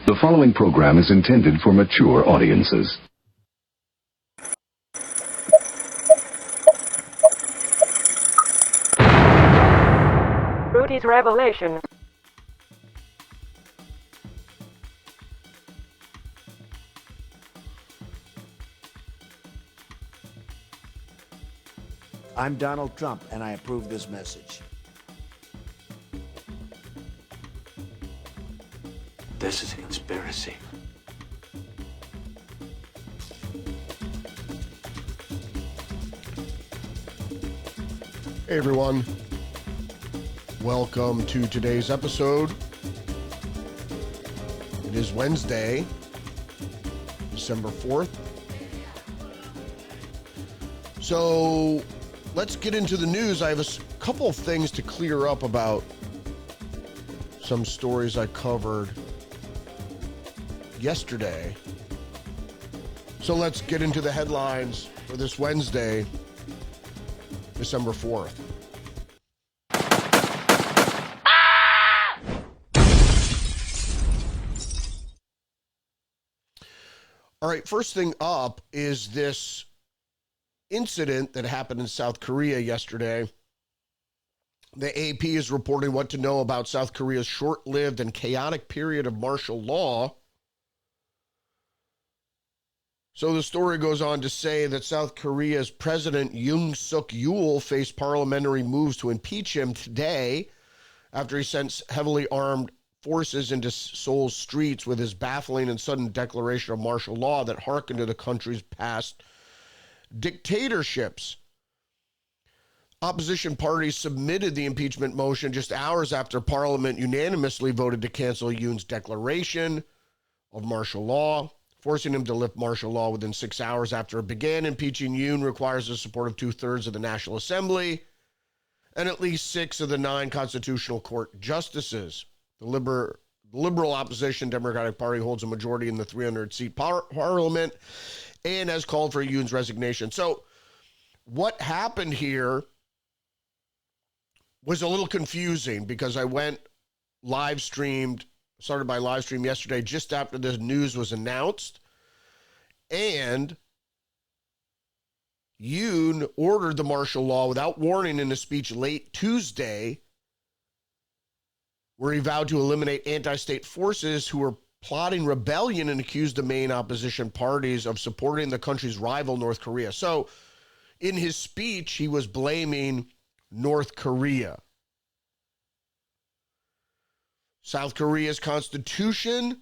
The following program is intended for mature audiences. Rudy's Revelation. I'm Donald Trump, and I approve this message. This is a conspiracy. Hey everyone, welcome to today's episode. It is Wednesday, December 4th. So let's get into the news. I have a couple of things to clear up about some stories I covered yesterday. So let's get into the headlines for this Wednesday, December 4th. All right, first thing up is this incident that happened in South Korea yesterday. The AP is reporting what to know about South Korea's short-lived and chaotic period of martial law. So the story goes on to say that South Korea's President Yoon Suk-yeol faced parliamentary moves to impeach him today after he sent heavily armed forces into Seoul's streets with his baffling and sudden declaration of martial law that harkened to the country's past dictatorships. Opposition parties submitted the impeachment motion just hours after Parliament unanimously voted to cancel Yoon's declaration of martial law. Forcing him to lift martial law within 6 hours after it began. Impeaching Yoon requires the support of 2/3 of the National Assembly and at least 6 of the 9 Constitutional Court justices. The liberal opposition Democratic Party holds a majority in the 300-seat parliament and has called for Yoon's resignation. So what happened here was a little confusing because I started my live stream yesterday just after the news was announced, and Yoon ordered the martial law without warning in a speech late Tuesday, where he vowed to eliminate anti-state forces who were plotting rebellion and accused the main opposition parties of supporting the country's rival, North Korea. So in his speech, he was blaming North Korea. South Korea's constitution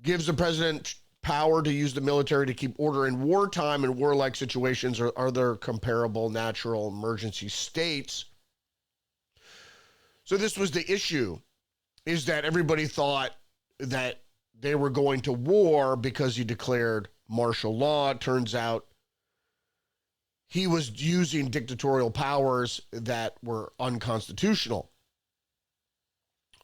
gives the president power to use the military to keep order in wartime and warlike situations or other comparable natural emergency states. So this was the issue, is that everybody thought that they were going to war because he declared martial law. It turns out he was using dictatorial powers that were unconstitutional.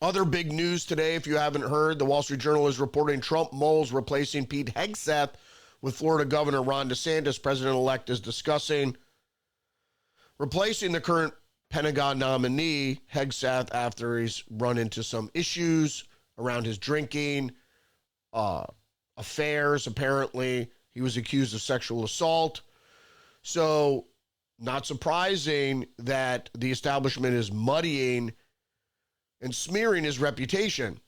Other big news today, if you haven't heard, the Wall Street Journal is reporting Trump mulls replacing Pete Hegseth with Florida Governor Ron DeSantis. President-elect is discussing replacing the current Pentagon nominee, Hegseth, after he's run into some issues around his drinking, affairs. Apparently, he was accused of sexual assault. So, not surprising that the establishment is muddying and smearing his reputation.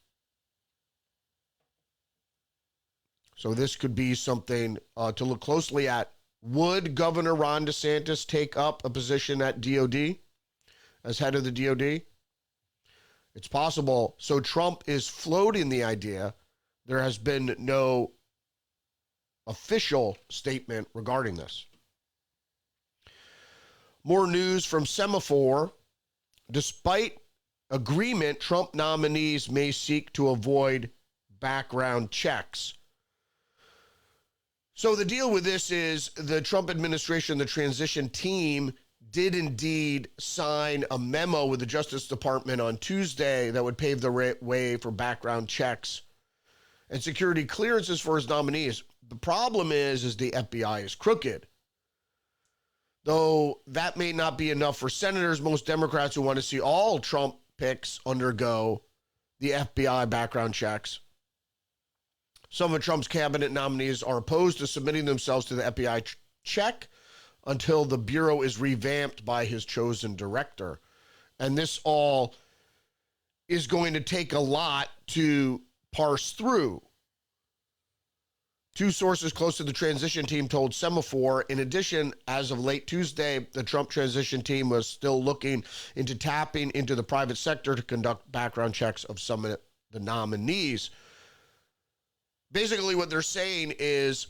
So this could be something to look closely at. Would Governor Ron DeSantis take up a position at DOD as head of the DOD? It's possible. So Trump is floating the idea. There has been no official statement regarding this. More news from Semaphore. Despite agreement, Trump nominees may seek to avoid background checks. So the deal with this is the Trump administration, the transition team, did indeed sign a memo with the Justice Department on Tuesday that would pave the way for background checks and security clearances for his nominees. The problem is the FBI is crooked. Though that may not be enough for senators, most Democrats who want to see all Trump picks undergo the FBI background checks. Some of Trump's cabinet nominees are opposed to submitting themselves to the FBI check until the Bureau is revamped by his chosen director. And this all is going to take a lot to parse through. Two sources close to the transition team told Semaphore, in addition, as of late Tuesday, the Trump transition team was still looking into tapping into the private sector to conduct background checks of some of the nominees. Basically, what they're saying is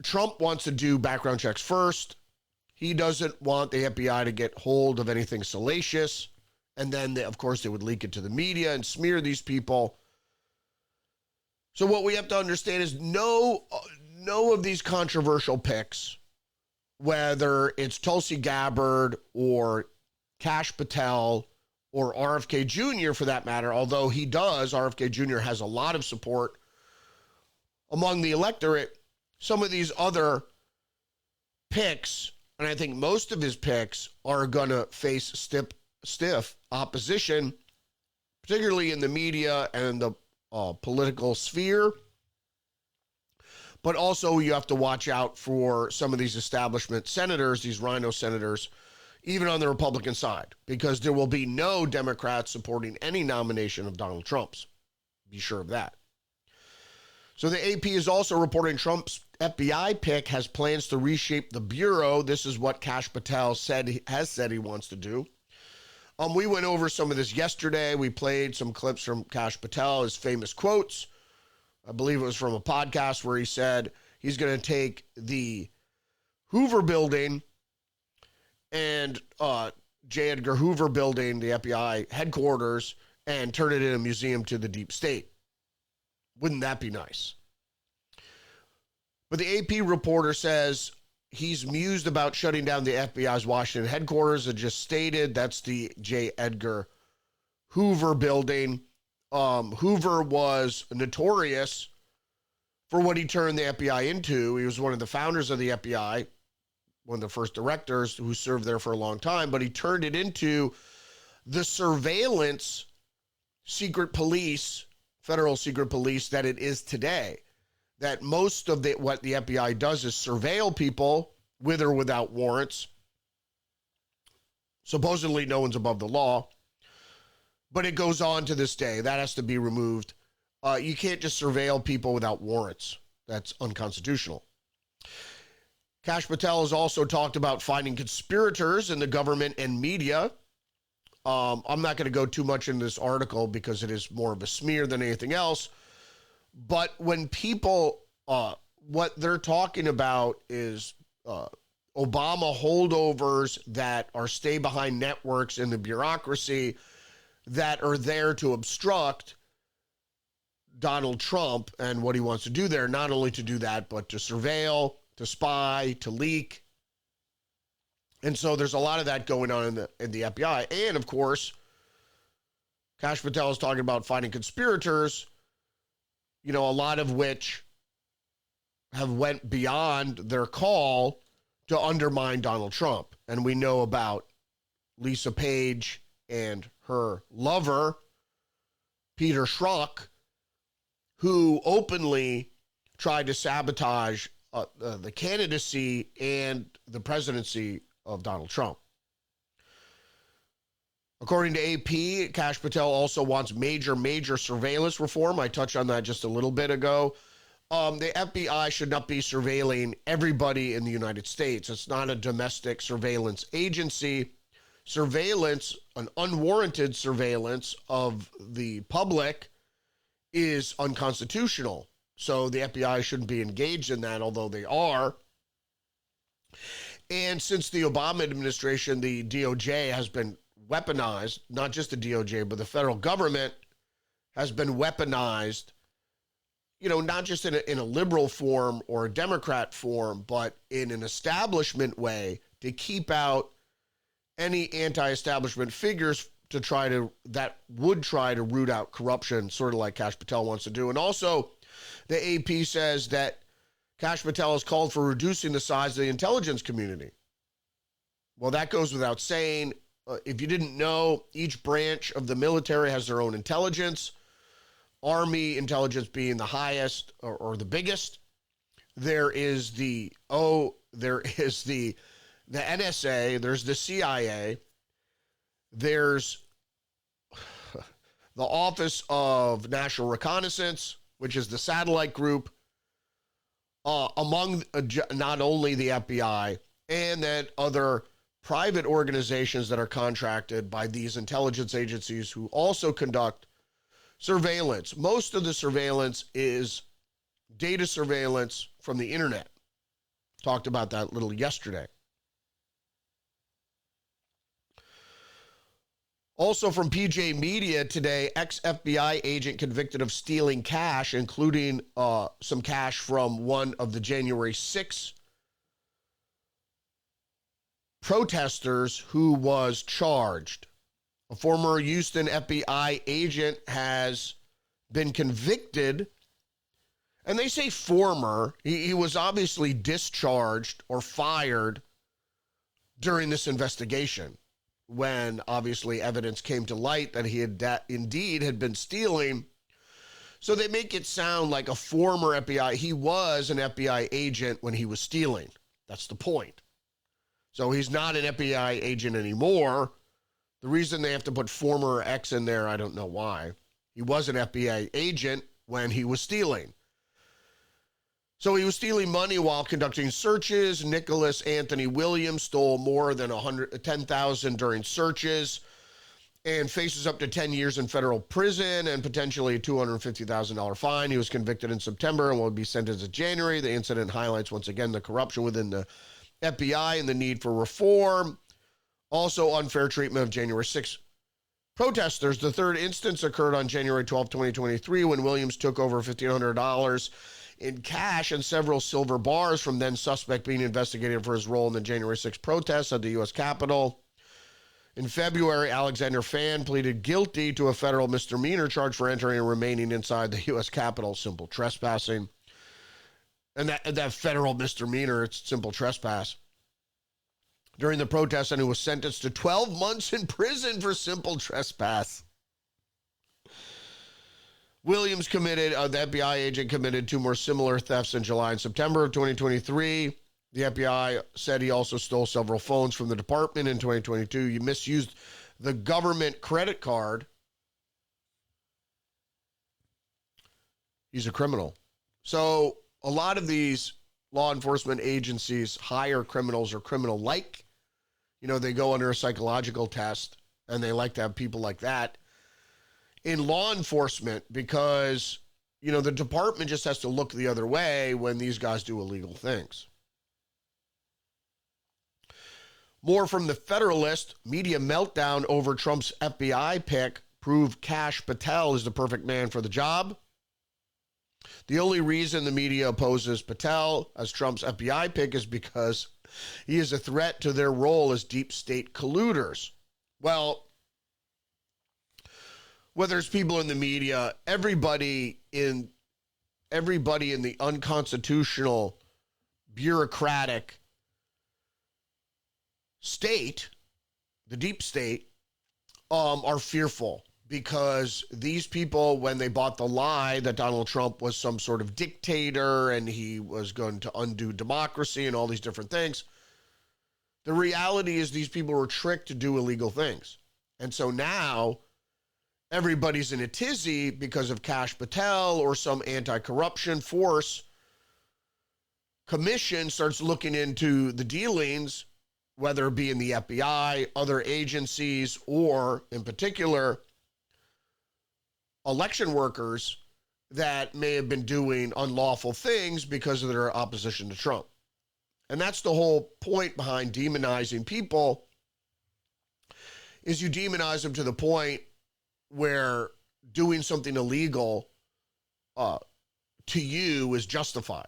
Trump wants to do background checks first. He doesn't want the FBI to get hold of anything salacious. And then, of course, they would leak it to the media and smear these people. So what we have to understand is no of these controversial picks, whether it's Tulsi Gabbard or Kash Patel or RFK Jr. for that matter, although RFK Jr. has a lot of support among the electorate, some of these other picks, and I think most of his picks, are going to face stiff opposition, particularly in the media and the political sphere. But also you have to watch out for some of these establishment senators, these rhino senators, even on the Republican side, because there will be no Democrats supporting any nomination of Donald Trump's. Be sure of that. So the AP is also reporting Trump's FBI pick has plans to reshape the Bureau. This is what Kash Patel has said he wants to do. We went over some of this yesterday. We played some clips from Kash Patel, his famous quotes. I believe it was from a podcast where he said he's going to take the Hoover building and J. Edgar Hoover building, the FBI headquarters, and turn it into a museum to the deep state. Wouldn't that be nice? But the AP reporter says he's mused about shutting down the FBI's Washington headquarters. It just stated that's the J. Edgar Hoover building. Hoover was notorious for what he turned the FBI into. He was one of the founders of the FBI, one of the first directors who served there for a long time, but he turned it into the surveillance secret police, federal secret police that it is today. That most of what the FBI does is surveil people with or without warrants. Supposedly no one's above the law, but it goes on to this day. That has to be removed. You can't just surveil people without warrants. That's unconstitutional. Kash Patel has also talked about finding conspirators in the government and media. I'm not going to go too much into this article because it is more of a smear than anything else. But when people, what they're talking about is Obama holdovers that are stay-behind networks in the bureaucracy that are there to obstruct Donald Trump and what he wants to do there, not only to do that, but to surveil, to spy, to leak. And so there's a lot of that going on in the FBI. And, of course, Kash Patel is talking about finding conspirators, a lot of which have went beyond their call to undermine Donald Trump. And we know about Lisa Page and her lover, Peter Schrock, who openly tried to sabotage the candidacy and the presidency of Donald Trump. According to AP, Kash Patel also wants major surveillance reform. I touched on that just a little bit ago. The FBI should not be surveilling everybody in the United States. It's not a domestic surveillance agency. Surveillance, an unwarranted surveillance of the public, is unconstitutional. So the FBI shouldn't be engaged in that, although they are. And since the Obama administration, the DOJ has been weaponized, not just the DOJ, but the federal government has been weaponized, not just in a liberal form or a Democrat form, but in an establishment way to keep out any anti-establishment figures that would try to root out corruption, sort of like Kash Patel wants to do. And also, the AP says that Kash Patel has called for reducing the size of the intelligence community. Well, that goes without saying. If you didn't know, each branch of the military has their own intelligence. Army intelligence being the highest or the biggest. There is the NSA, there's the CIA, there's the Office of National Reconnaissance, which is the satellite group, among not only the FBI, and then other private organizations that are contracted by these intelligence agencies who also conduct surveillance. Most of the surveillance is data surveillance from the internet. Talked about that a little yesterday. Also from PJ Media today, ex-FBI agent convicted of stealing cash, including some cash from one of the January 6th protesters who was charged. A former Houston FBI agent has been convicted, and they say former. He was obviously discharged or fired during this investigation, when obviously evidence came to light that he had indeed had been stealing. So they make it sound like a former FBI. He was an FBI agent when he was stealing. That's the point. So he's not an FBI agent anymore. The reason they have to put former X in there, I don't know why. He was an FBI agent when he was stealing. So he was stealing money while conducting searches. Nicholas Anthony Williams stole more than $10,000 during searches and faces up to 10 years in federal prison and potentially a $250,000 fine. He was convicted in September and will be sentenced in January. The incident highlights once again the corruption within the FBI and the need for reform. Also, unfair treatment of January 6th protesters. The third instance occurred on January 12, 2023, when Williams took over $1,500 in cash and several silver bars from then suspect being investigated for his role in the January 6th protests at the U.S. Capitol. In February, Alexander Fan pleaded guilty to a federal misdemeanor charge for entering and remaining inside the U.S. Capitol, simple trespassing. And that federal misdemeanor, it's simple trespass. During the protest, and who was sentenced to 12 months in prison for simple trespass. Williams committed, the FBI agent committed two more similar thefts in July and September of 2023. The FBI said he also stole several phones from the department in 2022. He misused the government credit card. He's a criminal. So a lot of these law enforcement agencies hire criminals or criminal-like. You know, they go under a psychological test, and they like to have people like that in law enforcement because, you know, the department just has to look the other way when these guys do illegal things. More from the Federalist. Media meltdown over Trump's FBI pick prove Kash Patel is the perfect man for the job. The only reason the media opposes Patel as Trump's FBI pick is because he is a threat to their role as deep state colluders. Well, whether it's people in the media, everybody in the unconstitutional, bureaucratic state, the deep state, are fearful. Because these people, when they bought the lie that Donald Trump was some sort of dictator and he was going to undo democracy and all these different things, the reality is these people were tricked to do illegal things. And so now everybody's in a tizzy because of Kash Patel or some anti-corruption force. Commission starts looking into the dealings, whether it be in the FBI, other agencies, or in particular, election workers that may have been doing unlawful things because of their opposition to Trump. And that's the whole point behind demonizing people, is you demonize them to the point where doing something illegal to you is justified.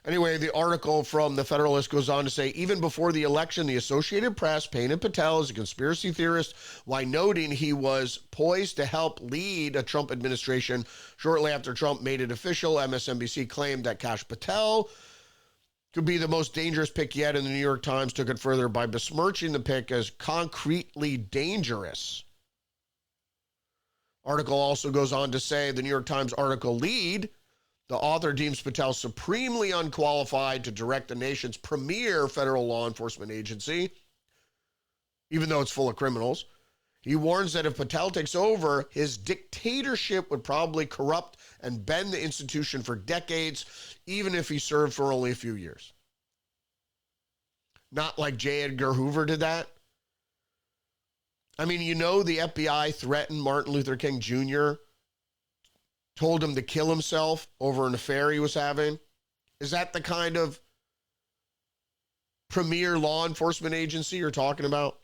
Anyway, the article from the Federalist goes on to say, even before the election, the Associated Press painted Patel as a conspiracy theorist while noting he was poised to help lead a Trump administration. Shortly after Trump made it official, MSNBC claimed that Kash Patel could be the most dangerous pick yet, and the New York Times took it further by besmirching the pick as concretely dangerous. Article also goes on to say, the New York Times article lead, the author deems Patel supremely unqualified to direct the nation's premier federal law enforcement agency, even though it's full of criminals. He warns that if Patel takes over, his dictatorship would probably corrupt and bend the institution for decades, even if he served for only a few years. Not like J. Edgar Hoover did that. I mean, you know, the FBI threatened Martin Luther King Jr., told him to kill himself over an affair he was having. Is that the kind of premier law enforcement agency you're talking about?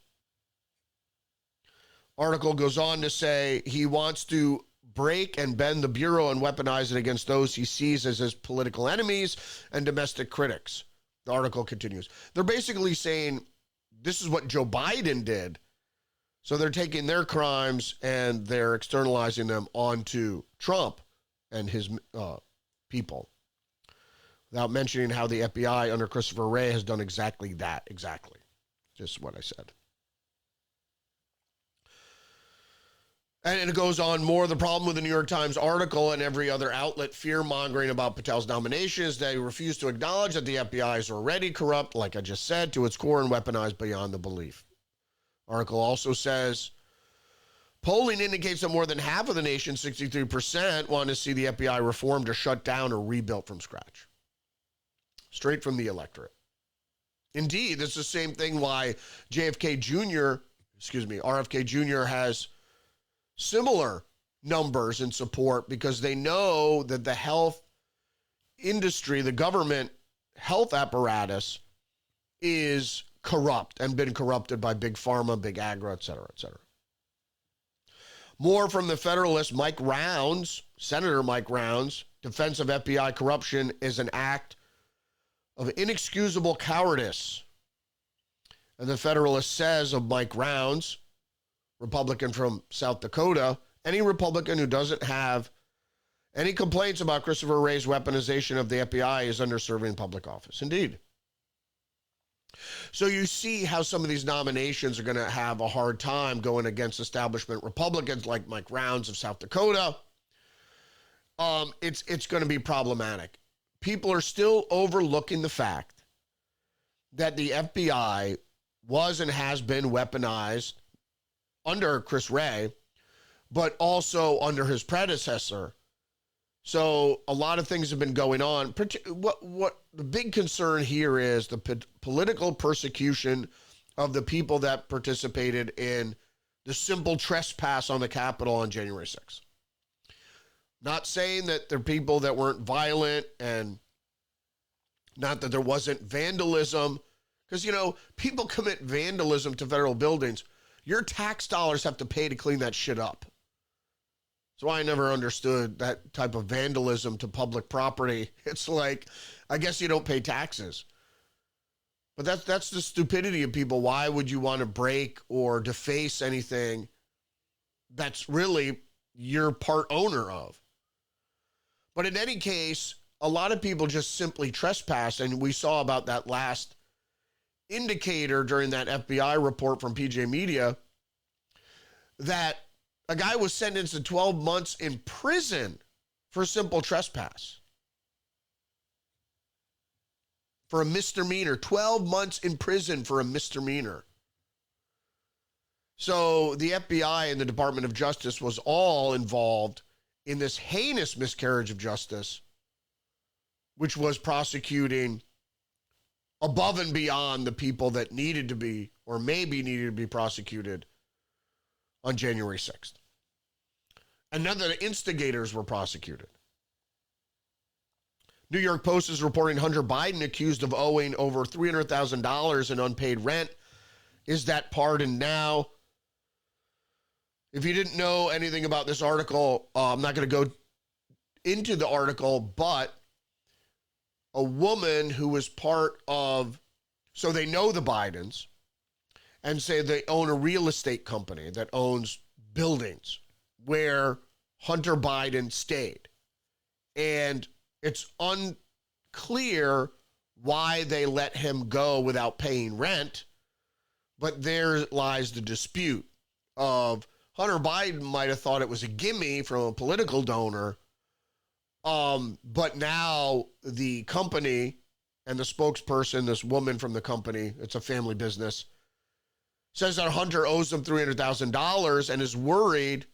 Article goes on to say he wants to break and bend the Bureau and weaponize it against those he sees as his political enemies and domestic critics. The article continues. They're basically saying this is what Joe Biden did. So they're taking their crimes and they're externalizing them onto Trump and his people, without mentioning how the FBI under Christopher Wray has done exactly that. Exactly. Just what I said. And it goes on more. The problem with the New York Times article and every other outlet fear-mongering about Patel's nomination is they refuse to acknowledge that the FBI is already corrupt, like I just said, to its core and weaponized beyond the belief. Article also says, polling indicates that more than half of the nation, 63%, want to see the FBI reformed or shut down or rebuilt from scratch. Straight from the electorate. Indeed, it's the same thing why RFK Jr. has similar numbers in support, because they know that the health industry, the government health apparatus, is corrupt and been corrupted by big pharma, big agro, et cetera, et cetera. More from the Federalist, Senator Mike Rounds, defense of FBI corruption is an act of inexcusable cowardice. And the Federalist says of Mike Rounds, Republican from South Dakota, any Republican who doesn't have any complaints about Christopher Wray's weaponization of the FBI is underserving public office. Indeed. So you see how some of these nominations are going to have a hard time going against establishment Republicans like Mike Rounds of South Dakota. It's going to be problematic. People are still overlooking the fact that the FBI was and has been weaponized under Chris Wray, but also under his predecessor. So a lot of things have been going on. What the big concern here is the political persecution of the people that participated in the simple trespass on the Capitol on January 6th. Not saying that there are people that weren't violent and not that there wasn't vandalism, because, you know, people commit vandalism to federal buildings. Your tax dollars have to pay to clean that shit up. That's why I never understood that type of vandalism to public property. It's like, I guess you don't pay taxes. But that's the stupidity of people. Why would you want to break or deface anything that's really you're part owner of? But in any case, a lot of people just simply trespass, and we saw about that last indicator during that FBI report from PJ Media that a guy was sentenced to 12 months in prison for simple trespass. For a misdemeanor, 12 months in prison for a misdemeanor. So the FBI and the Department of Justice was all involved in this heinous miscarriage of justice, which was prosecuting above and beyond the people that needed to be, or maybe needed to be prosecuted on January 6th. And none of the instigators were prosecuted. New York Post is reporting Hunter Biden accused of owing over $300,000 in unpaid rent. Is that pardoned now? If you didn't know anything about this article, I'm not going to go into the article, but a woman who was part of, so they know the Bidens, and say they own a real estate company that owns buildings where Hunter Biden stayed. And it's unclear why they let him go without paying rent, but there lies the dispute of Hunter Biden might have thought it was a gimme from a political donor. But now the company and the spokesperson, this woman from the company, it's a family business, says that Hunter owes them $300,000 and is worried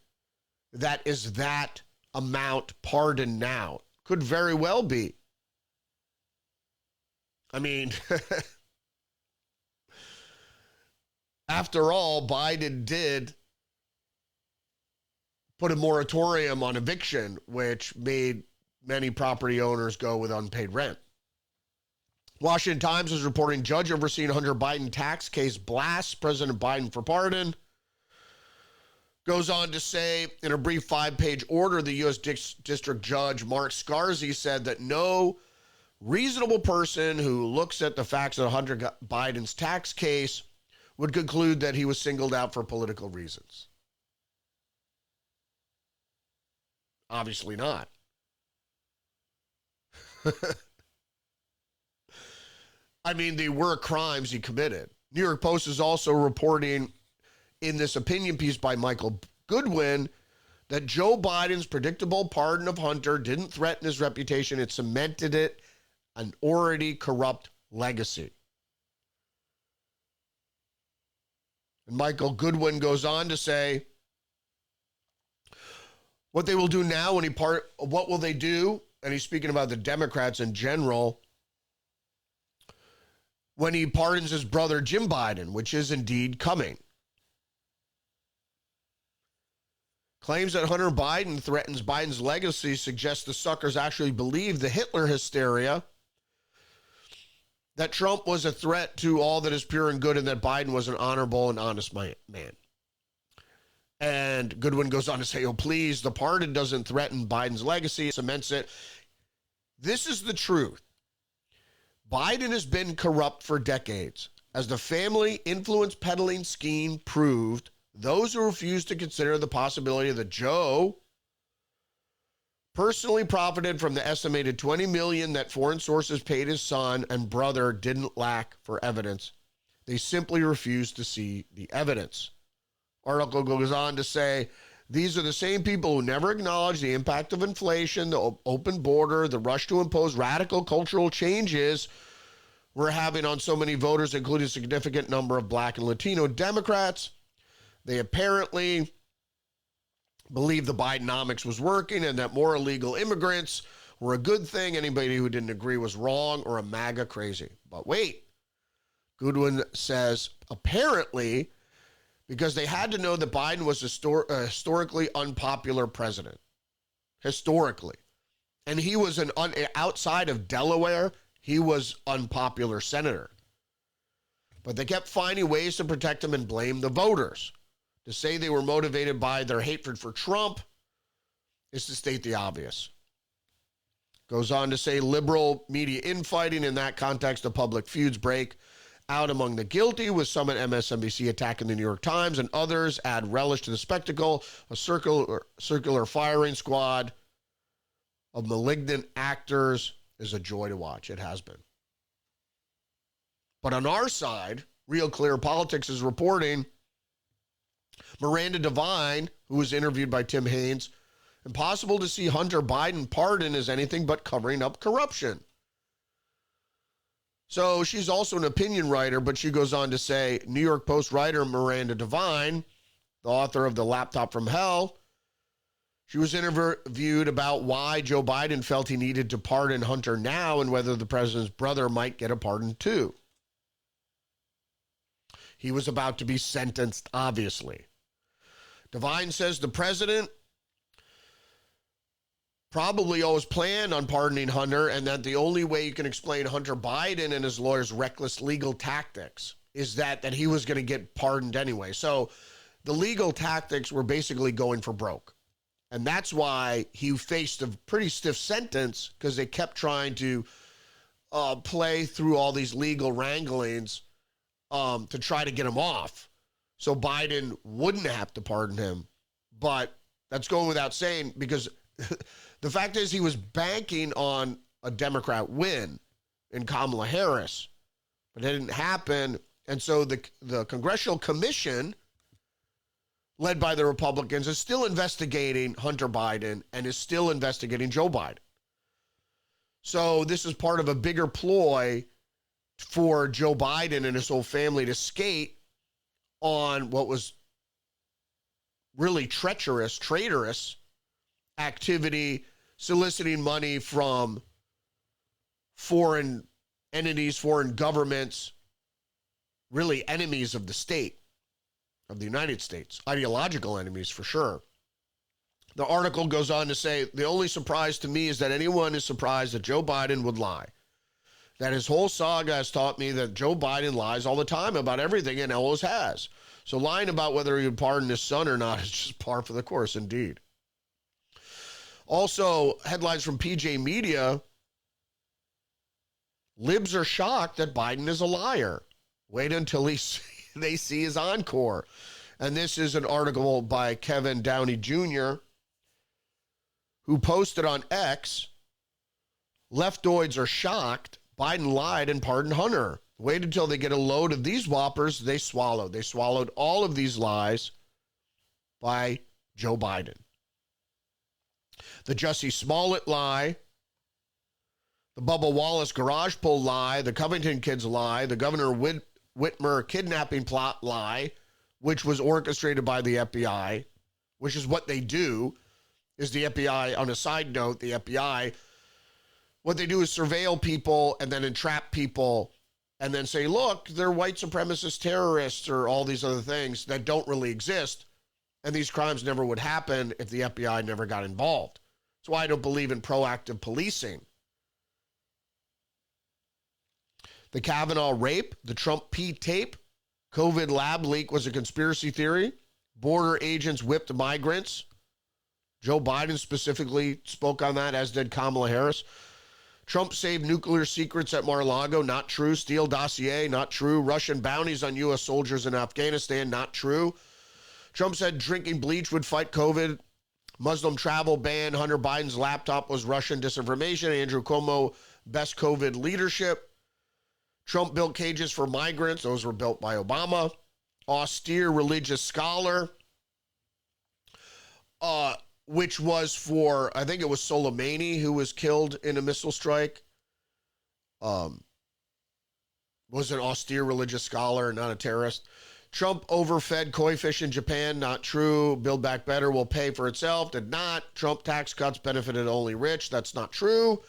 that amount pardoned now. Could very well be. I mean, after all, Biden did put a moratorium on eviction, which made many property owners go with unpaid rent. Washington Times is reporting judge overseeing Hunter Biden tax case blasts President Biden for pardon. Goes on to say, in a brief 5-page order, the U.S. District Judge Mark Scarsi said that no reasonable person who looks at the facts of Hunter Biden's tax case would conclude that he was singled out for political reasons. Obviously not. I mean, they were crimes he committed. New York Post is also reporting in this opinion piece by Michael Goodwin that Joe Biden's predictable pardon of Hunter didn't threaten his reputation. It cemented it, an already corrupt legacy. And Michael Goodwin goes on to say, what they will do now what will they do? And he's speaking about the Democrats in general, when he pardons his brother Jim Biden, which is indeed coming. Claims that Hunter Biden threatens Biden's legacy suggests the suckers actually believe the Hitler hysteria, that Trump was a threat to all that is pure and good, and that Biden was an honorable and honest man. And Goodwin goes on to say, oh, please, the pardon doesn't threaten Biden's legacy, it cements it. This is the truth. Biden has been corrupt for decades. As the family influence peddling scheme proved, those who refuse to consider the possibility that Joe personally profited from the estimated $20 million that foreign sources paid his son and brother didn't lack for evidence. They simply refuse to see the evidence. Article goes on to say, these are the same people who never acknowledge the impact of inflation, the open border, the rush to impose radical cultural changes we're having on so many voters, including a significant number of Black and Latino Democrats. They apparently believed the Bidenomics was working and that more illegal immigrants were a good thing. Anybody who didn't agree was wrong or a MAGA crazy. But wait, Goodwin says, apparently, because they had to know that Biden was a historically unpopular president. Historically. And he was outside of Delaware, he was unpopular senator. But they kept finding ways to protect him and blame the voters. To say they were motivated by their hatred for Trump is to state the obvious. Goes on to say liberal media infighting, in that context, the public feuds break out among the guilty, with some at MSNBC attacking the New York Times, and others add relish to the spectacle. A circular firing squad of malignant actors is a joy to watch. It has been. But on our side, Real Clear Politics is reporting Miranda Devine, who was interviewed by Tim Haynes, impossible to see Hunter Biden pardon as anything but covering up corruption. So she's also an opinion writer, but she goes on to say, New York Post writer Miranda Devine, the author of The Laptop from Hell, she was interviewed about why Joe Biden felt he needed to pardon Hunter now and whether the president's brother might get a pardon too. He was about to be sentenced, obviously. Devine says the president probably always planned on pardoning Hunter, and that the only way you can explain Hunter Biden and his lawyers' reckless legal tactics is that he was going to get pardoned anyway. So the legal tactics were basically going for broke. And that's why he faced a pretty stiff sentence, because they kept trying to play through all these legal wranglings to try to get him off so Biden wouldn't have to pardon him. But that's going without saying, because the fact is he was banking on a Democrat win in Kamala Harris, but it didn't happen. And so the Congressional Commission led by the Republicans, is still investigating Hunter Biden and is still investigating Joe Biden. So this is part of a bigger ploy for Joe Biden and his whole family to skate on what was really traitorous activity, soliciting money from foreign entities, foreign governments, really enemies of the state, of the United States, ideological enemies for sure. The article goes on to say, the only surprise to me is that anyone is surprised that Joe Biden would lie. That his whole saga has taught me that Joe Biden lies all the time about everything and always has. So lying about whether he would pardon his son or not is just par for the course indeed. Also, headlines from PJ Media, libs are shocked that Biden is a liar. Wait until they see his encore. And this is an article by Kevin Downey Jr., who posted on X, leftoids are shocked Biden lied and pardoned Hunter. Wait until they get a load of these whoppers they swallowed. They swallowed all of these lies by Joe Biden. The Jussie Smollett lie, the Bubba Wallace garage pull lie, the Covington kids lie, the Governor Whitmer kidnapping plot lie, which was orchestrated by the FBI, which is what they do, is the FBI. On a side note, the FBI, what they do is surveil people and then entrap people and then say, look, they're white supremacist terrorists or all these other things that don't really exist. And these crimes never would happen if the FBI never got involved. That's why I don't believe in proactive policing. The Kavanaugh rape, the Trump P tape, COVID lab leak was a conspiracy theory. Border agents whipped migrants. Joe Biden specifically spoke on that, as did Kamala Harris. Trump saved nuclear secrets at Mar-a-Lago, not true. Steele dossier, not true. Russian bounties on U.S. soldiers in Afghanistan, not true. Trump said drinking bleach would fight COVID. Muslim travel ban. Hunter Biden's laptop was Russian disinformation. Andrew Cuomo, best COVID leadership. Trump built cages for migrants. Those were built by Obama. Austere religious scholar, which was for, I think it was Soleimani who was killed in a missile strike. Was an austere religious scholar, not a terrorist. Trump overfed koi fish in Japan, not true. Build Back Better will pay for itself, did not. Trump tax cuts benefited only rich, that's not true.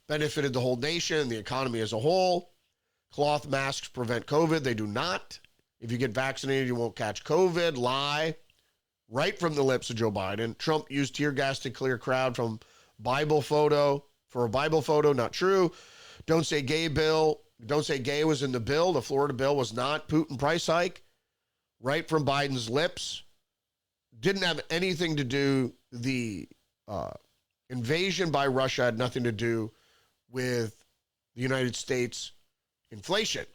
Benefited the whole nation, the economy as a whole. Cloth masks prevent COVID, they do not. If you get vaccinated, you won't catch COVID, lie. Right from the lips of Joe Biden. Trump used tear gas to clear crowd from Bible photo, for a Bible photo, not true. Don't say gay bill. Don't say gay was in the bill. The Florida bill was not. Putin price hike. Right from Biden's lips. Didn't have anything to do. The invasion by Russia had nothing to do with the United States inflation.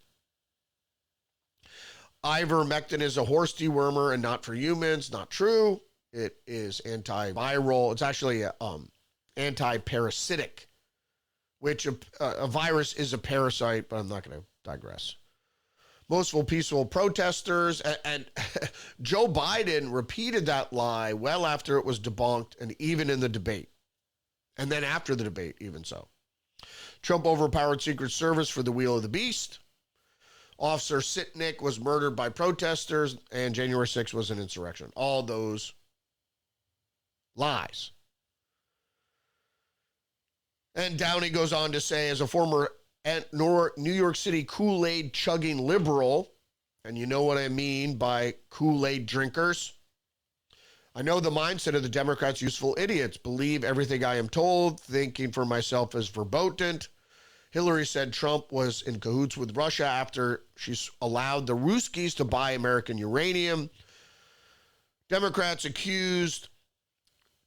Ivermectin is a horse dewormer and not for humans. Not true. It is antiviral. It's actually anti-parasitic, which a virus is a parasite, but I'm not going to digress. Most peaceful protesters, and Joe Biden repeated that lie well after it was debunked and even in the debate. And then after the debate, even so. Trump overpowered Secret Service for the wheel of the beast. Officer Sitnik was murdered by protesters, and January 6th was an insurrection. All those lies. And Downey goes on to say, as a former New York City Kool-Aid chugging liberal, and you know what I mean by Kool-Aid drinkers, I know the mindset of the Democrats, useful idiots, believe everything I am told, thinking for myself is verboten. Hillary said Trump was in cahoots with Russia after she allowed the Ruskies to buy American uranium. Democrats accused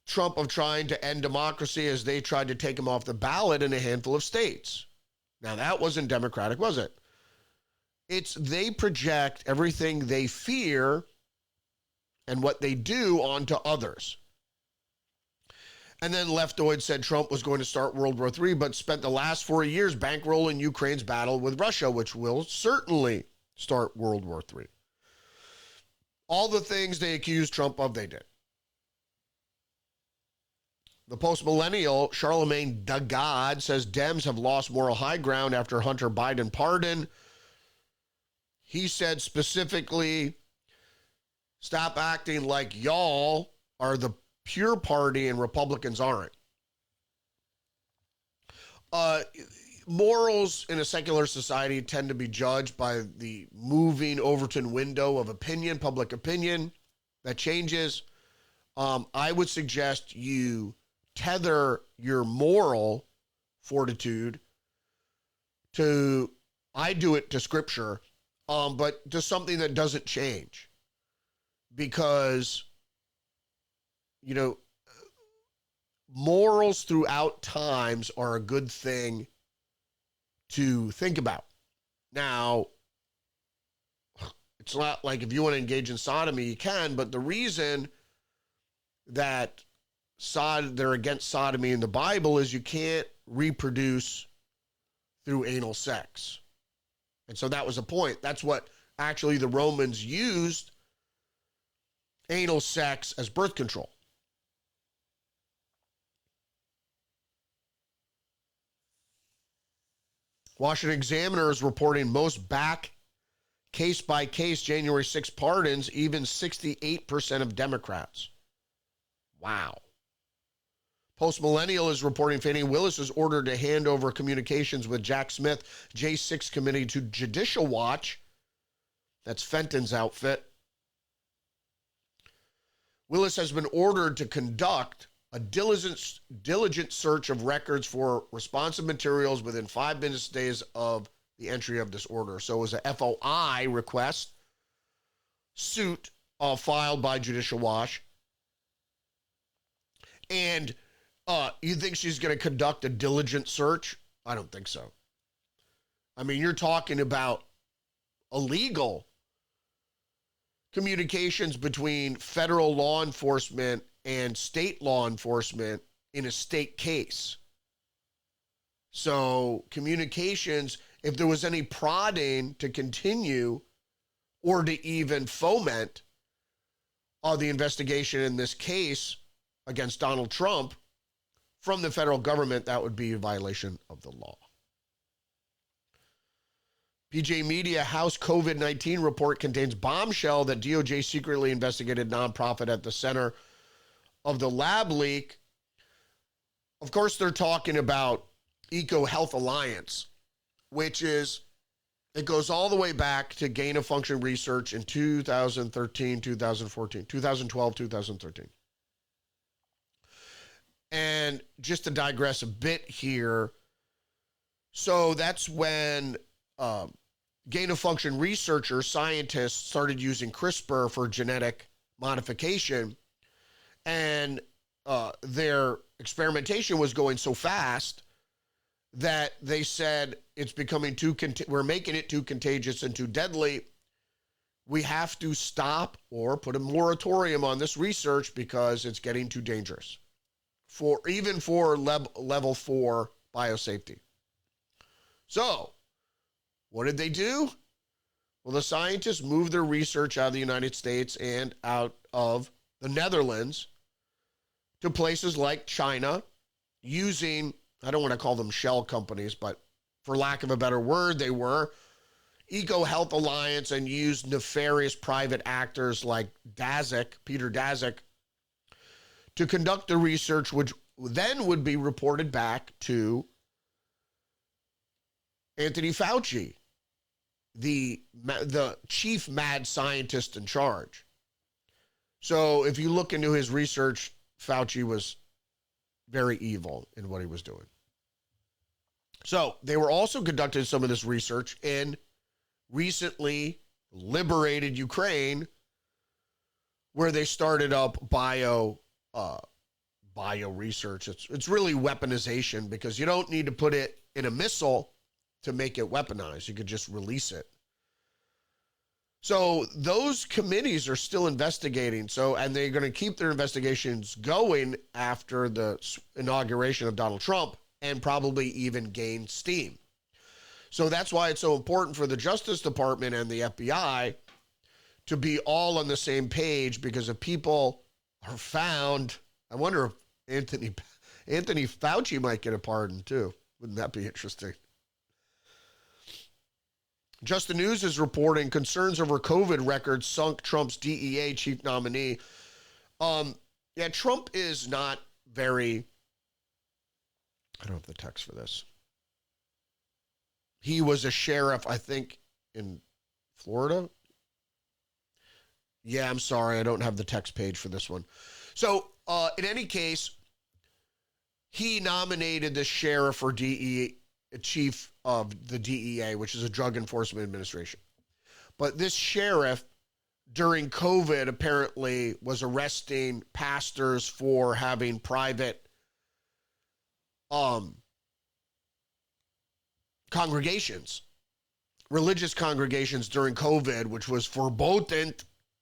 Trump of trying to end democracy as they tried to take him off the ballot in a handful of states. Now, that wasn't democratic, was it? It's they project everything they fear and what they do onto others. And then leftoid said Trump was going to start World War III, but spent the last 4 years bankrolling Ukraine's battle with Russia, which will certainly start World War III. All the things they accused Trump of, they did. The post-millennial Charlemagne the God says Dems have lost moral high ground after Hunter Biden pardon. He said specifically, stop acting like y'all are the pure party and Republicans aren't. Morals in a secular society tend to be judged by the moving Overton window of opinion, public opinion that changes. I would suggest you tether your moral fortitude to, I do it to scripture, but to something that doesn't change. Because, you know, morals throughout times are a good thing to think about. Now, it's not like if you want to engage in sodomy, you can, but the reason that they're against sodomy in the Bible is you can't reproduce through anal sex. And so that was the point. That's what actually the Romans used anal sex as birth control. Washington Examiner is reporting most back case-by-case January 6 pardons, even 68% of Democrats. Wow. Post-Millennial is reporting Fani Willis is ordered to hand over communications with Jack Smith, J6 committee to Judicial Watch. That's Fenton's outfit. Willis has been ordered to conduct a diligent search of records for responsive materials within 5 business days of the entry of this order. So it was a FOI request, suit filed by Judicial Watch. And you think she's going to conduct a diligent search? I don't think so. I mean, you're talking about illegal communications between federal law enforcement and state law enforcement in a state case. So communications, if there was any prodding to continue or to even foment the investigation in this case against Donald Trump from the federal government, that would be a violation of the law. PJ Media House COVID-19 report contains bombshell that DOJ secretly investigated nonprofit at the center of the lab leak. Of course, they're talking about Eco Health Alliance, which is, it goes all the way back to gain of function research in 2013, 2014, 2012, 2013. And just to digress a bit here, so that's when gain of function researchers, scientists started using CRISPR for genetic modification, and their experimentation was going so fast that they said it's becoming we're making it too contagious and too deadly. We have to stop or put a moratorium on this research because it's getting too dangerous even for level 4 biosafety. So, what did they do? Well, the scientists moved their research out of the United States and out of the Netherlands to places like China using, I don't want to call them shell companies, but for lack of a better word, they were Eco Health Alliance, and used nefarious private actors like Peter Daszak, to conduct the research, which then would be reported back to Anthony Fauci, the chief mad scientist in charge. So if you look into his research, Fauci was very evil in what he was doing. So they were also conducting some of this research in recently liberated Ukraine, where they started up bio research. It's really weaponization, because you don't need to put it in a missile to make it weaponized. You could just release it. So those committees are still investigating. And they're going to keep their investigations going after the inauguration of Donald Trump, and probably even gain steam. So that's why it's so important for the Justice Department and the FBI to be all on the same page, because if people are found, I wonder if Anthony Fauci might get a pardon too. Wouldn't that be interesting? Just the News is reporting concerns over COVID records sunk Trump's DEA chief nominee. Yeah, Trump is not very, I don't have the text for this. He was a sheriff, I think, in Florida. Yeah, I'm sorry, I don't have the text page for this one. So, in any case, he nominated the sheriff or DEA, chief of the DEA, which is a Drug Enforcement Administration. But this sheriff, during COVID, apparently was arresting pastors for having private congregations, religious congregations during COVID, which was verboten.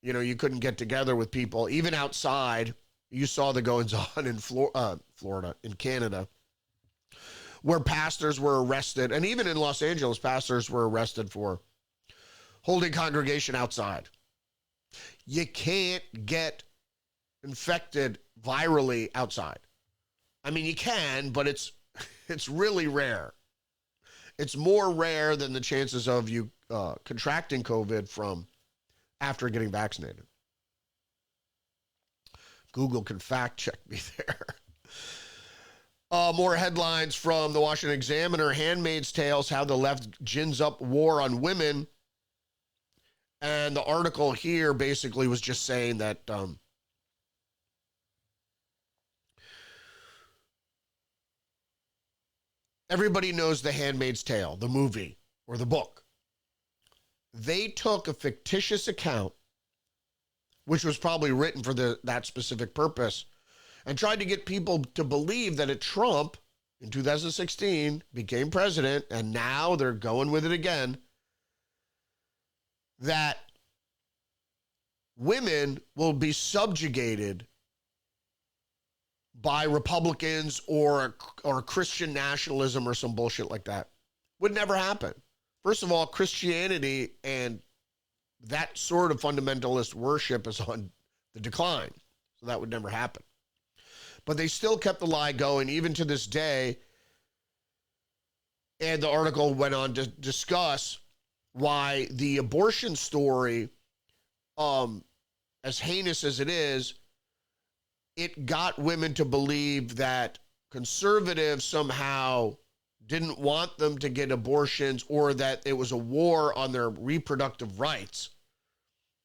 You know, you couldn't get together with people, even outside. You saw the goings on in Florida, in Canada, where pastors were arrested, and even in Los Angeles, pastors were arrested for holding congregation outside. You can't get infected virally outside. I mean, you can, but it's really rare. It's more rare than the chances of you contracting COVID from after getting vaccinated. Google can fact check me there. More headlines from the Washington Examiner. Handmaid's Tales, how the left gins up war on women. And the article here basically was just saying that everybody knows The Handmaid's Tale, the movie or the book. They took a fictitious account, which was probably written for that specific purpose, and tried to get people to believe that Trump, in 2016, became president, and now they're going with it again, that women will be subjugated by Republicans or Christian nationalism or some bullshit like that. Would never happen. First of all, Christianity and that sort of fundamentalist worship is on the decline. So that would never happen. But they still kept the lie going even to this day. And the article went on to discuss why the abortion story, as heinous as it is, it got women to believe that conservatives somehow didn't want them to get abortions, or that it was a war on their reproductive rights,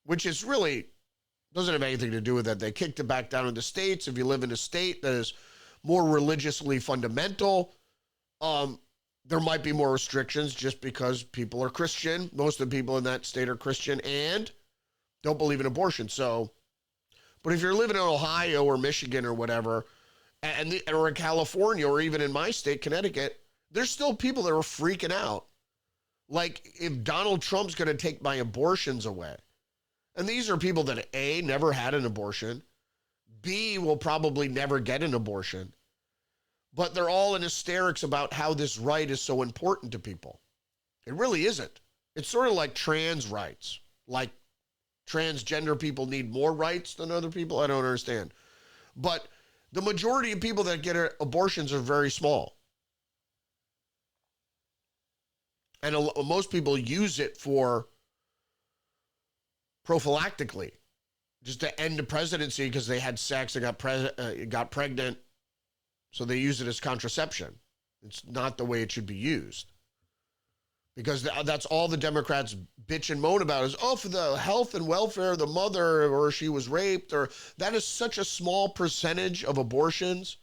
which is really doesn't have anything to do with that. They kicked it back down in the states. If you live in a state that is more religiously fundamental, there might be more restrictions just because people are Christian. Most of the people in that state are Christian and don't believe in abortion. So, but if you're living in Ohio or Michigan or whatever, or in California, or even in my state, Connecticut, there's still people that are freaking out. Like, if Donald Trump's going to take my abortions away. And these are people that, A, never had an abortion, B, will probably never get an abortion, but they're all in hysterics about how this right is so important to people. It really isn't. It's sort of like trans rights. Like, transgender people need more rights than other people? I don't understand. But the majority of people that get abortions are very small. And most people use it for prophylactically, just to end the presidency because they had sex and got pregnant, so they use it as contraception. It's not the way it should be used. Because that's all the Democrats bitch and moan about is, oh, for the health and welfare of the mother, or she was raped, or that is such a small percentage of abortions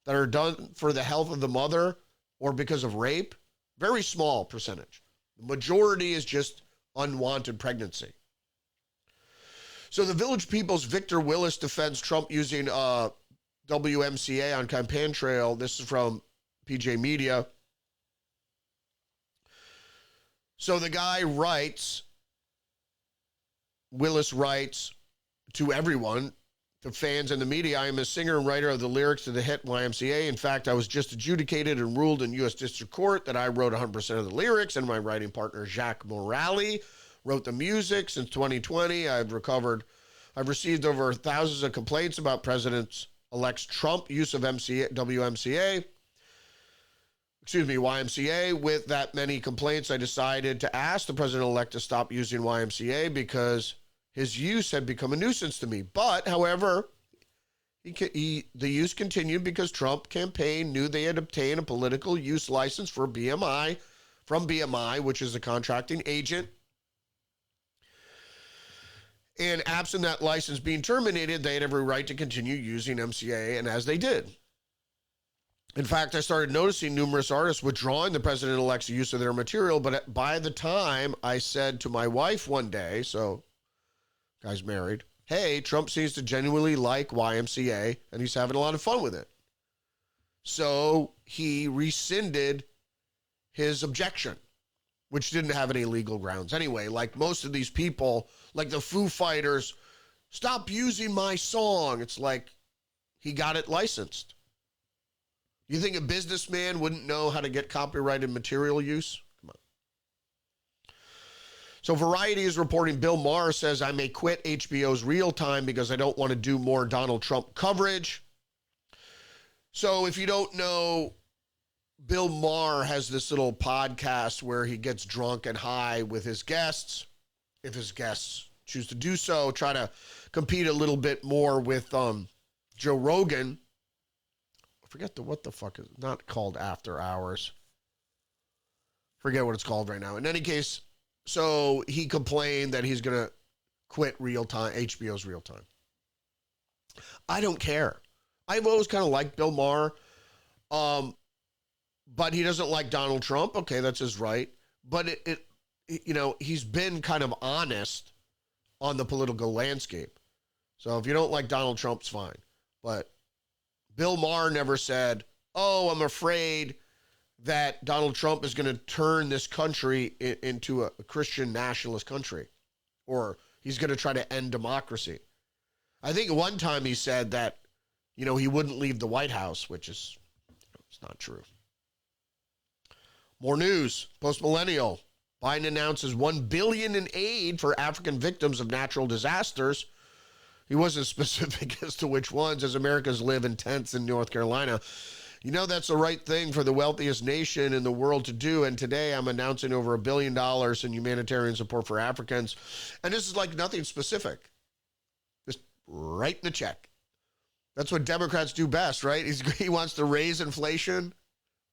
that are done for the health of the mother or because of rape. Very small percentage. The majority is just unwanted pregnancy. So the Village People's Victor Willis defends Trump using WMCA on campaign trail. This is from PJ Media. So the guy writes, Willis writes to everyone, to fans and the media, I am a singer and writer of the lyrics to the hit YMCA. In fact, I was just adjudicated and ruled in U.S. District Court that I wrote 100% of the lyrics, and my writing partner, Jacques Morali, wrote the music. Since 2020, I've received over thousands of complaints about President-elect Trump use of YMCA. With that many complaints, I decided to ask the President-elect to stop using YMCA because his use had become a nuisance to me. But, however, the use continued because Trump campaign knew they had obtained a political use license from BMI, which is a contracting agent. And absent that license being terminated, they had every right to continue using MCA, and as they did. In fact, I started noticing numerous artists withdrawing the president-elect's use of their material, but by the time I said to my wife one day, so guy's married, hey, Trump seems to genuinely like YMCA, and he's having a lot of fun with it. So he rescinded his objection, which didn't have any legal grounds. Anyway, like most of these people, like the Foo Fighters, stop using my song. It's like he got it licensed. You think a businessman wouldn't know how to get copyrighted material use? Come on. So Variety is reporting Bill Maher says, I may quit HBO's Real Time because I don't want to do more Donald Trump coverage. So if you don't know, Bill Maher has this little podcast where he gets drunk and high with his guests. If his guests choose to do so, try to compete a little bit more with Joe Rogan. I forget what the fuck is not called After Hours. Forget what it's called right now. In any case, so he complained that he's going to quit Real Time, HBO's Real Time. I don't care. I've always kind of liked Bill Maher. But he doesn't like Donald Trump. Okay, that's his right. But he's been kind of honest on the political landscape. So if you don't like Donald Trump, it's fine. But Bill Maher never said, oh, I'm afraid that Donald Trump is going to turn this country into a Christian nationalist country, or he's going to try to end democracy. I think one time he said that, he wouldn't leave the White House, which is, it's not true. More news. Post-millennial. Biden announces $1 billion in aid for African victims of natural disasters. He wasn't specific as to which ones, as Americans live in tents in North Carolina. That's the right thing for the wealthiest nation in the world to do. And today I'm announcing over $1 billion in humanitarian support for Africans. And this is like nothing specific. Just writing the check. That's what Democrats do best, right? He wants to raise inflation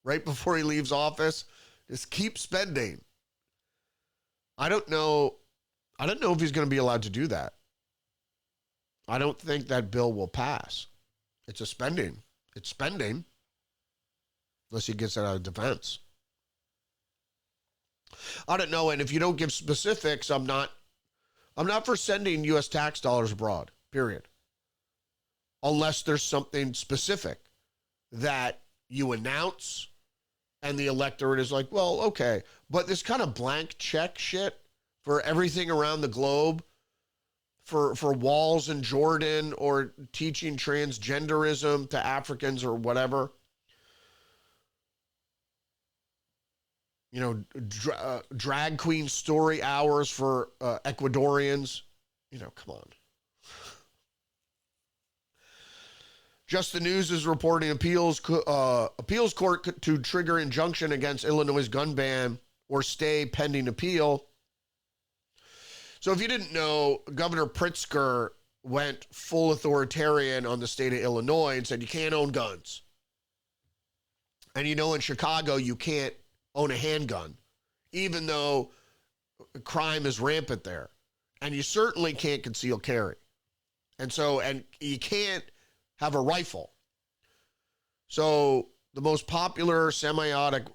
right before he leaves office. Just keep spending. I don't know if he's going to be allowed to do that. I don't think that bill will pass. It's spending. Unless he gets it out of defense. I don't know. And if you don't give specifics, I'm not for sending U.S. tax dollars abroad, period. Unless there's something specific that you announce and the electorate is like, well, okay. But this kind of blank check shit for everything around the globe, for walls in Jordan or teaching transgenderism to Africans or whatever, drag queen story hours for Ecuadorians, come on. Just the News is reporting appeals court to trigger injunction against Illinois' gun ban or stay pending appeal. So if you didn't know, Governor Pritzker went full authoritarian on the state of Illinois and said you can't own guns. And in Chicago, you can't own a handgun, even though crime is rampant there. And you certainly can't conceal carry. And you can't have a rifle. So the most popular semi-automatic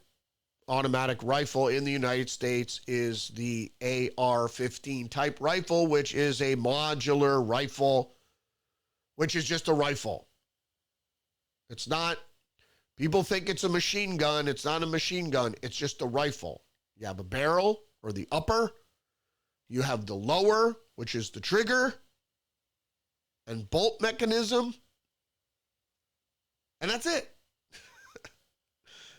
rifle in the United States is the AR-15 type rifle, which is a modular rifle, which is just a rifle. It's not, people think it's a machine gun. It's not a machine gun. It's just a rifle. You have a barrel or the upper. You have the lower, which is the trigger and bolt mechanism. And that's it.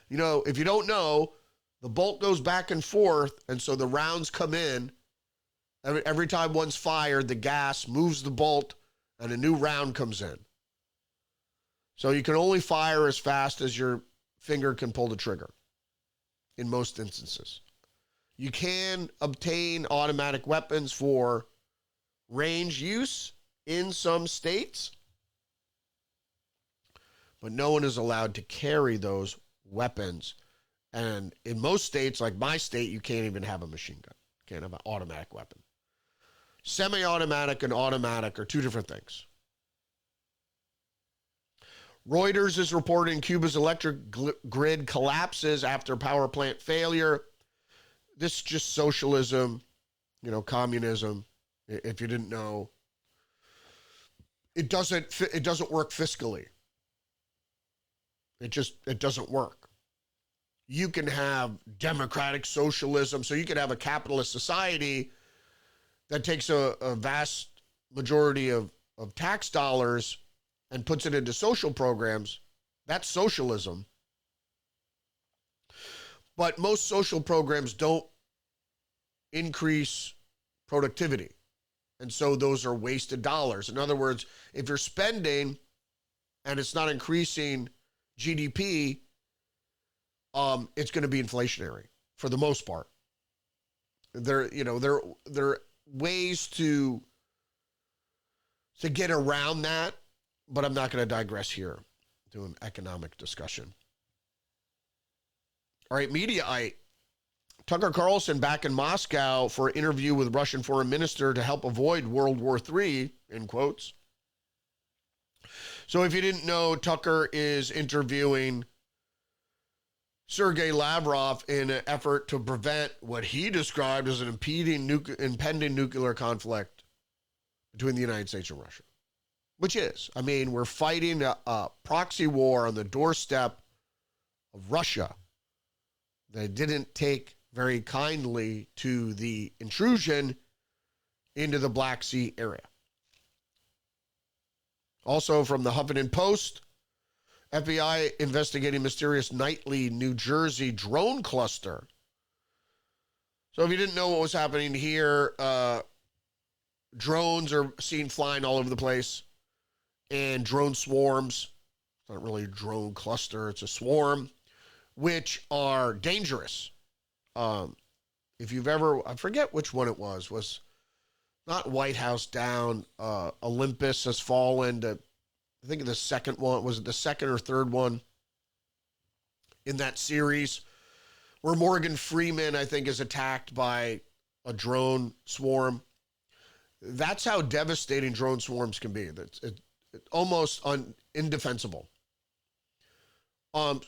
If you don't know, the bolt goes back and forth, and so the rounds come in Every time one's fired, the gas moves the bolt and a new round comes in. So you can only fire as fast as your finger can pull the trigger in most instances. You can obtain automatic weapons for range use in some states, but no one is allowed to carry those weapons. And in most states, like my state, you can't even have a machine gun. You can't have an automatic weapon. Semi-automatic and automatic are two different things. Reuters is reporting Cuba's electric grid collapses after power plant failure. This is just socialism, communism. If you didn't know, it doesn't work fiscally. It doesn't work. You can have democratic socialism, so you can have a capitalist society that takes a vast majority of tax dollars and puts it into social programs. That's socialism. But most social programs don't increase productivity. And so those are wasted dollars. In other words, if you're spending and it's not increasing GDP, it's going to be inflationary for the most part. There are ways to get around that, but I'm not going to digress here to an economic discussion. All right, Mediaite. Tucker Carlson back in Moscow for an interview with Russian foreign minister to help avoid World War III, in quotes. So if you didn't know, Tucker is interviewing Sergei Lavrov in an effort to prevent what he described as an impending nuclear conflict between the United States and Russia. Which is, we're fighting a proxy war on the doorstep of Russia. They didn't take very kindly to the intrusion into the Black Sea area. Also from the Huffington Post, FBI investigating mysterious nightly New Jersey drone cluster. So if you didn't know what was happening here, drones are seen flying all over the place, and drone swarms. It's not really a drone cluster, it's a swarm, which are dangerous. If you've ever, I forget which one it was not White House Down, Olympus Has Fallen, I think the second one, was it the second or third one in that series, where Morgan Freeman, I think, is attacked by a drone swarm. That's how devastating drone swarms can be. It's almost indefensible.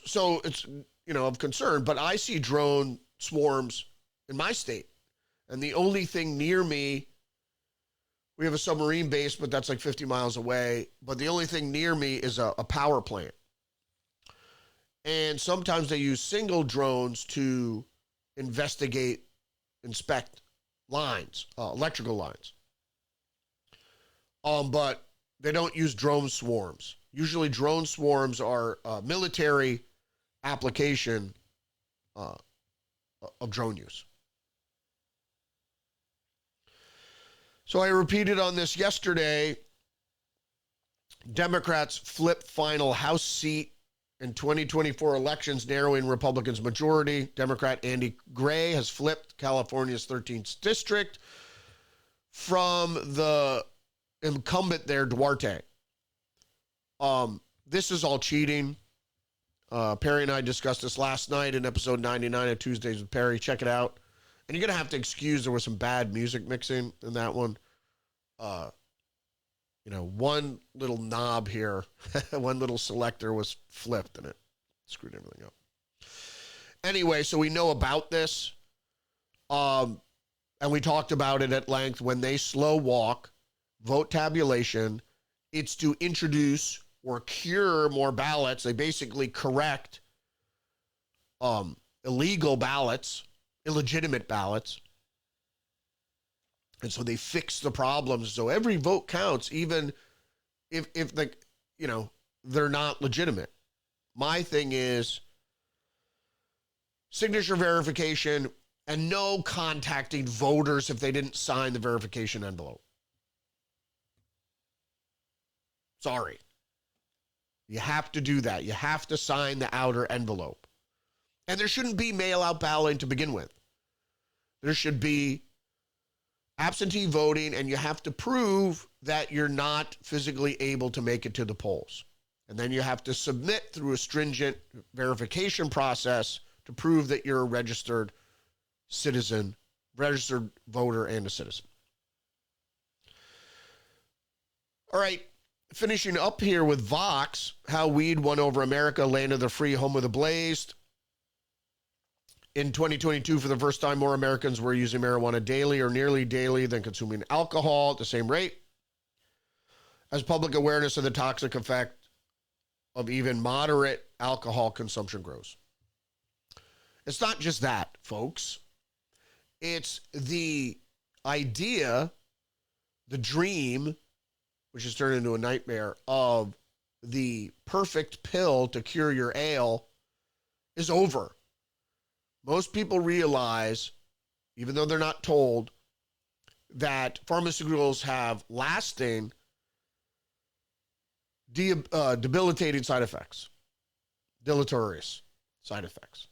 So it's, of concern, but I see drone swarms in my state. And the only thing near me, we have a submarine base, but that's like 50 miles away. But the only thing near me is a power plant. And sometimes they use single drones to inspect lines, electrical lines. But they don't use drone swarms. Usually drone swarms are military application of drone use. So I repeated on this yesterday. Democrats flip final House seat in 2024 elections, narrowing Republicans' majority. Democrat Andy Gray has flipped California's 13th district from the incumbent there, Duarte. This is all cheating. Perry and I discussed this last night in episode 99 of Tuesdays with Perry. Check it out. And you're going to have to excuse, there was some bad music mixing in that one. One little knob here, one little selector was flipped and it screwed everything up. Anyway, so we know about this. And we talked about it at length. When they slow walk vote tabulation, it's to introduce or cure more ballots. They basically correct illegal ballots, illegitimate ballots. And so they fix the problems. So every vote counts, even if they're not legitimate. My thing is signature verification and no contacting voters if they didn't sign the verification envelope. Sorry. You have to do that. You have to sign the outer envelope. And there shouldn't be mail-out balloting to begin with. There should be absentee voting, and you have to prove that you're not physically able to make it to the polls. And then you have to submit through a stringent verification process to prove that you're a registered citizen, registered voter, and a citizen. All right, finishing up here with Vox, how weed won over America, land of the free, home of the blazed. In 2022, for the first time, more Americans were using marijuana daily or nearly daily than consuming alcohol at the same rate, as public awareness of the toxic effect of even moderate alcohol consumption grows. It's not just that, folks. It's the idea, the dream, which has turned into a nightmare, of the perfect pill to cure your ail is over. Most people realize, even though they're not told, that pharmaceuticals have lasting, debilitating side effects, deleterious side effects.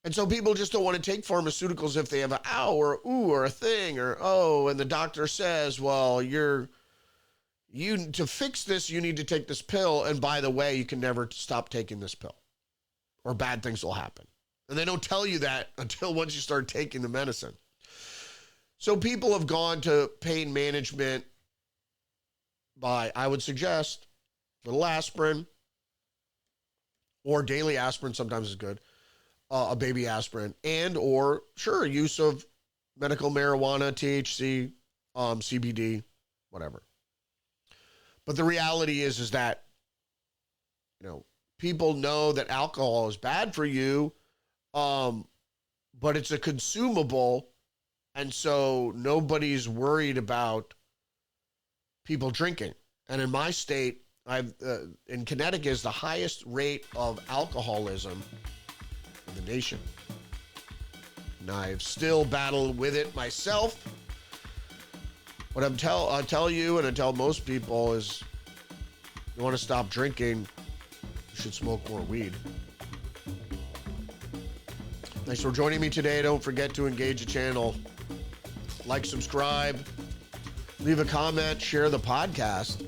And so people just don't want to take pharmaceuticals if they have an ow or a ooh or a thing or oh, and the doctor says, well, to fix this, you need to take this pill. And by the way, you can never stop taking this pill or bad things will happen. And they don't tell you that until once you start taking the medicine. So people have gone to pain management by, I would suggest, little aspirin or daily aspirin sometimes is good, a baby aspirin, and or, sure, use of medical marijuana, THC, CBD, whatever. But the reality is that, people know that alcohol is bad for you, but it's a consumable, and so nobody's worried about people drinking. And in my state, in Connecticut is the highest rate of alcoholism in the nation. And I've still battled with it myself. What I tell you and I tell most people is, you want to stop drinking, you should smoke more weed. Thanks for joining me today. Don't forget to engage the channel. Like, subscribe, leave a comment, share the podcast.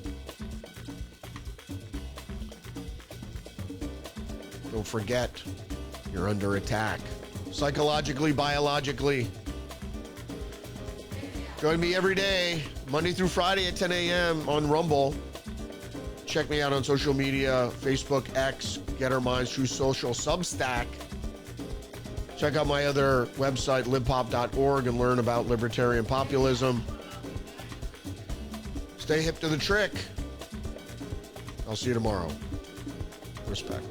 Don't forget, you're under attack. Psychologically, biologically. Join me every day, Monday through Friday at 10 a.m. on Rumble. Check me out on social media, Facebook, X, Get Our Minds, True Social, Substack. Check out my other website, libpop.org, and learn about libertarian populism. Stay hip to the trick. I'll see you tomorrow. Respect.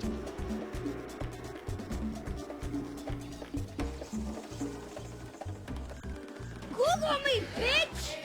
Google me, bitch!